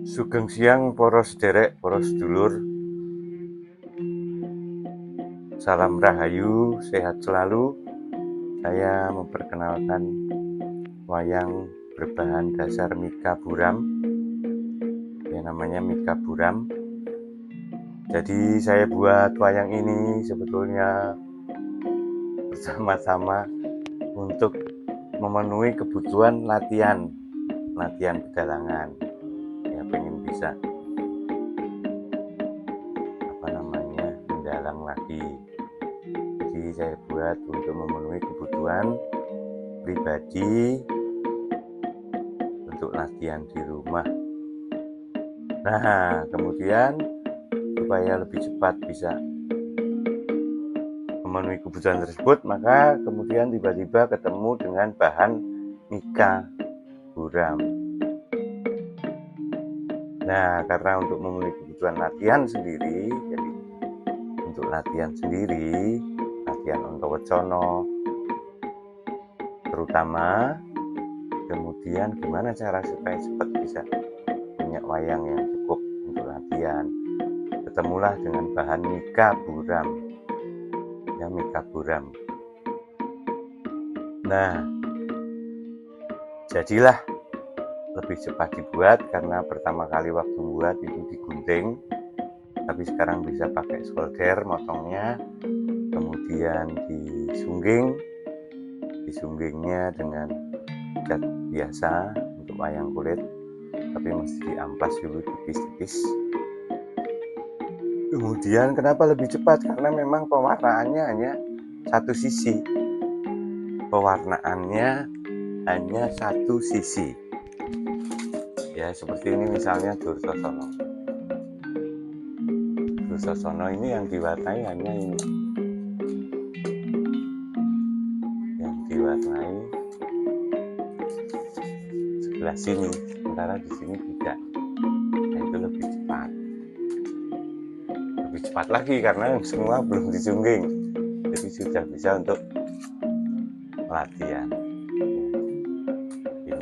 Sugeng siang para sederek, para sedulur. Salam rahayu, sehat selalu. Saya memperkenalkan wayang berbahan dasar mika buram. Ya, namanya mika buram. Jadi saya buat wayang ini sebetulnya bersama-sama untuk memenuhi kebutuhan latihan pedalangan. Ya, pengen bisa mendalang lagi. Jadi saya buat untuk memenuhi kebutuhan pribadi untuk latihan di rumah. Nah, kemudian supaya lebih cepat bisa memenuhi kebutuhan tersebut, maka kemudian tiba-tiba ketemu dengan bahan mika buram. Nah, karena untuk memenuhi kebutuhan latihan sendiri, jadi untuk latihan sendiri, latihan Ontowecono terutama, kemudian gimana cara supaya cepat bisa punya wayang yang cukup untuk latihan. Ketemulah dengan bahan mika buram. Ya, mika buram. Nah, jadilah lebih cepat dibuat karena pertama kali waktu buat itu digunting, tapi sekarang bisa pakai solder motongnya, kemudian disunggingnya dengan cat biasa untuk wayang kulit, tapi mesti diamplas dulu tipis-tipis. Kemudian kenapa lebih cepat? Karena memang pewarnaannya hanya satu sisi. Ya, seperti ini misalnya Dursosono. Dursosono ini yang diwarnai hanya ini. Yang diwarnai sebelah sini, sementara di sini tidak. Nah, itu lebih cepat. Lebih cepat lagi karena semua belum disungging. Jadi sudah bisa untuk latihan.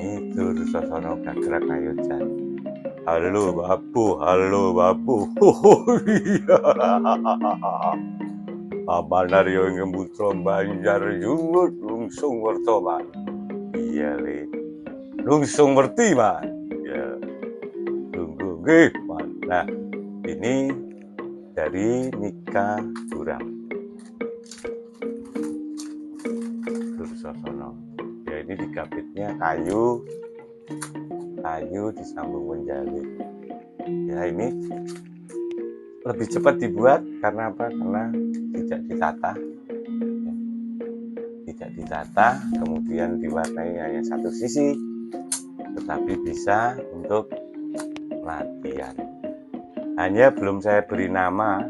Ini Dursosono Gagrak Kayojan. Halo babu. Iya. Abanaryo ing putra Banjar Yungut lungsung werta, Mas. Iya, Le. Lungsung werti, Mas. Ya. Tunggu nggih, Mas. Nah, ini dari mika buram. Dursosono. Ya, ini digapitnya kayu disambung menjalik. Ya, ini lebih cepat dibuat karena apa? Karena tidak ditata, kemudian diwarnai hanya satu sisi, tetapi bisa untuk latihan. Hanya belum saya beri nama.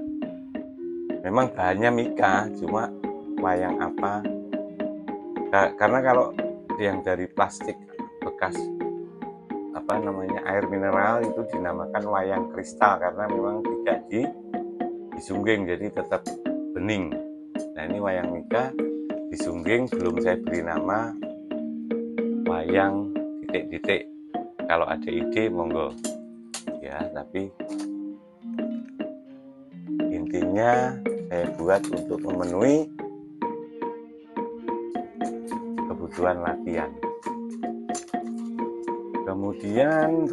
Memang bahannya mika, cuma wayang apa? Karena kalau yang dari plastik bekas air mineral itu dinamakan wayang kristal karena memang tidak disungging, jadi tetap bening. Nah, ini wayang mika disungging, belum saya beri nama wayang titik-titik. Kalau ada ide monggo ya, tapi intinya saya buat untuk memenuhi kebutuhan latihan. Kemudian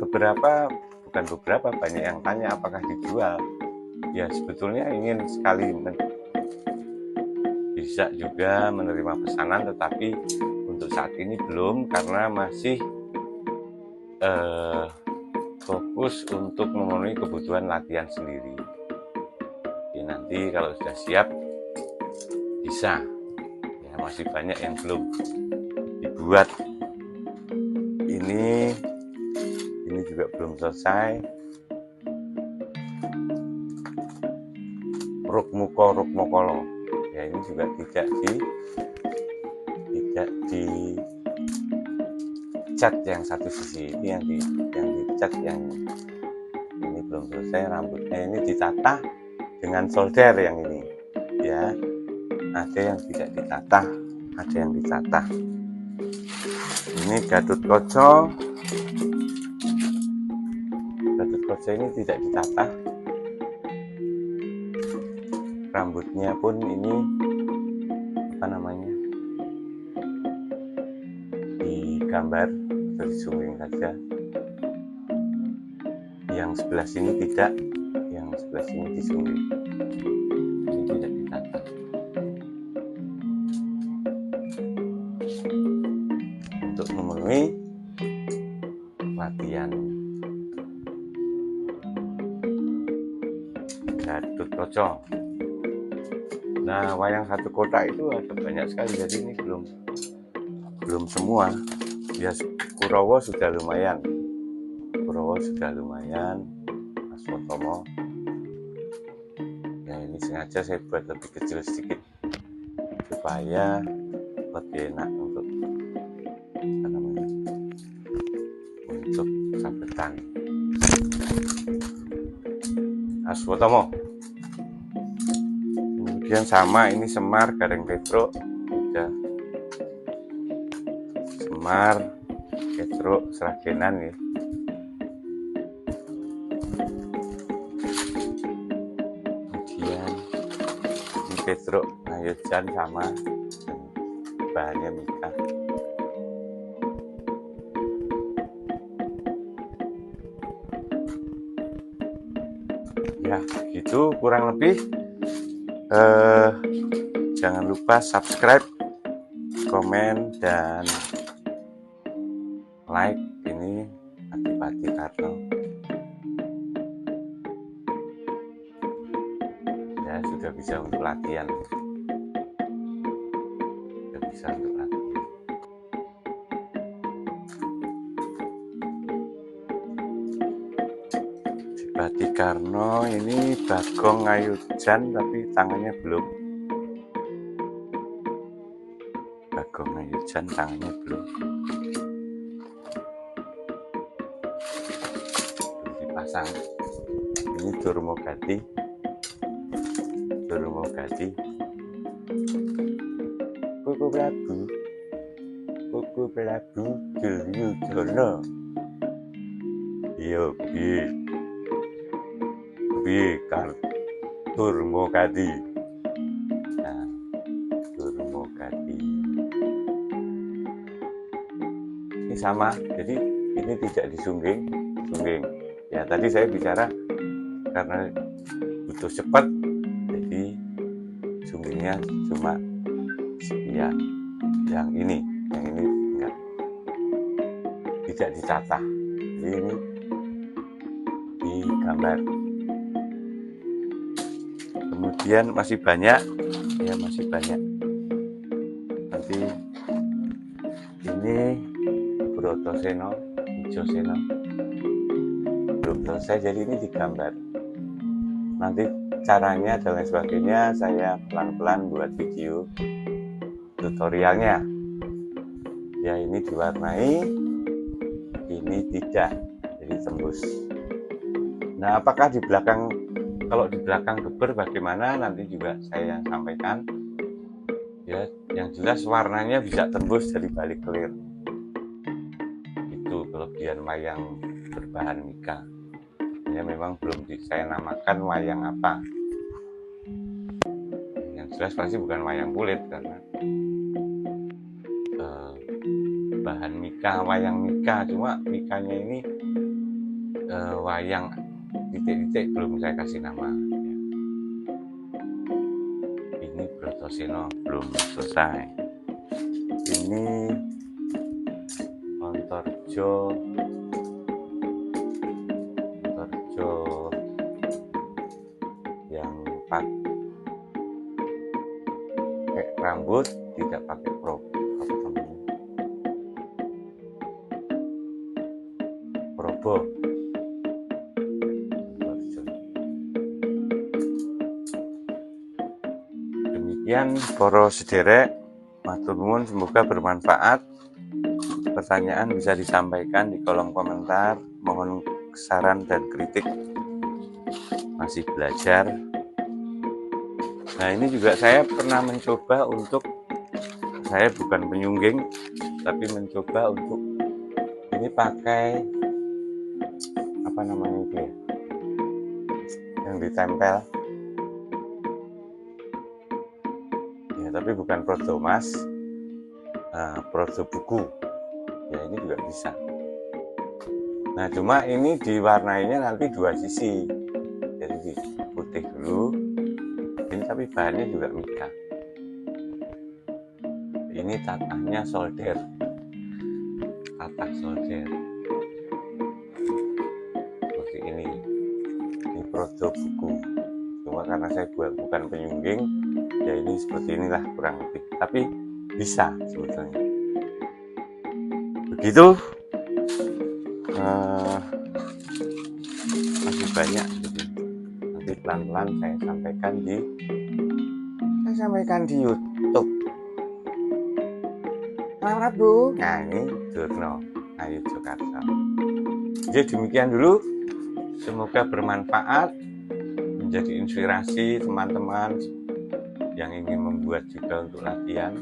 banyak yang tanya apakah dijual. Ya, sebetulnya ingin sekali bisa juga menerima pesanan, tetapi untuk saat ini belum karena masih fokus untuk memenuhi kebutuhan latihan sendiri. Ya, nanti kalau sudah siap bisa. Ya, masih banyak yang belum dibuat. Ini juga belum selesai. Rukmukolo. Ya, ini juga tidak dicat yang satu sisi. Ini yang dicat yang ini belum selesai. Rambutnya ini ditata dengan solder yang ini. Ya, ada yang tidak ditata, ada yang ditata. Ini Gatotkaca Koco ini tidak ditata, rambutnya pun ini digambar atau disungging saja. Yang sebelah sini tidak, yang sebelah sini disungging. Ini tidak ditata. Untuk memenuhi latihan Gatotkaca. Nah, wayang satu kotak itu ada banyak sekali, jadi ini belum semua. Ya, Kurawa sudah lumayan, Mas Wotomo. Ya, ini sengaja saya buat lebih kecil sedikit supaya lebih enak untuk sabetan. Mas Wotomo. Kemudian sama ini Semar Gareng Petruk, udah Semar Petruk Seragenan ya. Kemudian ini Petruk Ngayojan sama, bahannya Mika. Ya gitu kurang lebih. Jangan lupa subscribe, komen, dan like. Ini Adipati Karno. Ya, sudah bisa untuk latihan. Adipati Karno ini Bagong Ngayojan, tapi tangannya belum. Bagong Ngayojan tangannya belum dipasang. Ini Durmogati Kuku Prabu Duryudana. Yo piye kan Durmogati. Nah, Durmogati ini sama, jadi ini tidak disungging. Ya, tadi saya bicara karena butuh cepat, jadi sunggingnya cuma sekian. Yang ini enggak, tidak ditata, jadi ini digambar. Kemudian masih banyak. Nanti ini Brotoseno, Wijoseno belum selesai, jadi ini digambar. Nanti caranya dan lain sebagainya saya pelan-pelan buat video tutorialnya. Ya, ini diwarnai, ini tidak, jadi tembus. Nah, apakah kalau di belakang geber bagaimana, nanti juga saya sampaikan. Ya, yang jelas warnanya bisa tembus dari balik kelir. Itu kelebihan wayang berbahan Mika. Ya, memang belum saya namakan wayang apa. Yang jelas pasti bukan wayang kulit, karena bahan Mika, wayang Mika. Cuma Mikanya ini wayang titik-titik belum saya kasih nama. Ini Brotoseno belum selesai. Ini Ontorjo yang pakai rambut, tidak pakai probo. Demikian para sederek, matur nuwun, semoga bermanfaat. Pertanyaan bisa disampaikan di kolom komentar. Mohon saran dan kritik, masih belajar. Nah, ini juga saya pernah mencoba untuk, saya bukan penyungging, tapi mencoba untuk ini pakai apa namanya itu ya, yang ditempel. Ya, tapi bukan projo emas, projo buku. Ya, ini juga bisa. Nah, cuma ini diwarnainya nanti dua sisi. Jadi putih dulu. Ini tapi bahannya juga mika. Ini tatahnya solder. Tatah solder. Seperti ini. Ini projo buku. Cuma karena saya bukan penyungging, ya ini seperti inilah kurang lebih. Tapi bisa sebetulnya. Begitu. Masih banyak gitu. Nanti pelan-pelan saya sampaikan di YouTube. Selamat Bu. Nah, ini Durno Ayu Jakarta. Jadi demikian dulu. Semoga bermanfaat, menjadi inspirasi teman-teman yang ingin membuat juga untuk latihan.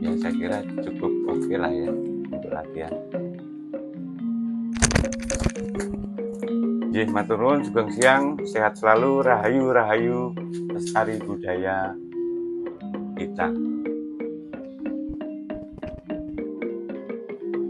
Ya, saya kira cukup oke lah ya untuk latihan. Nggih, matur nuwun, sugeng siang, sehat selalu, rahayu lestari budaya kita.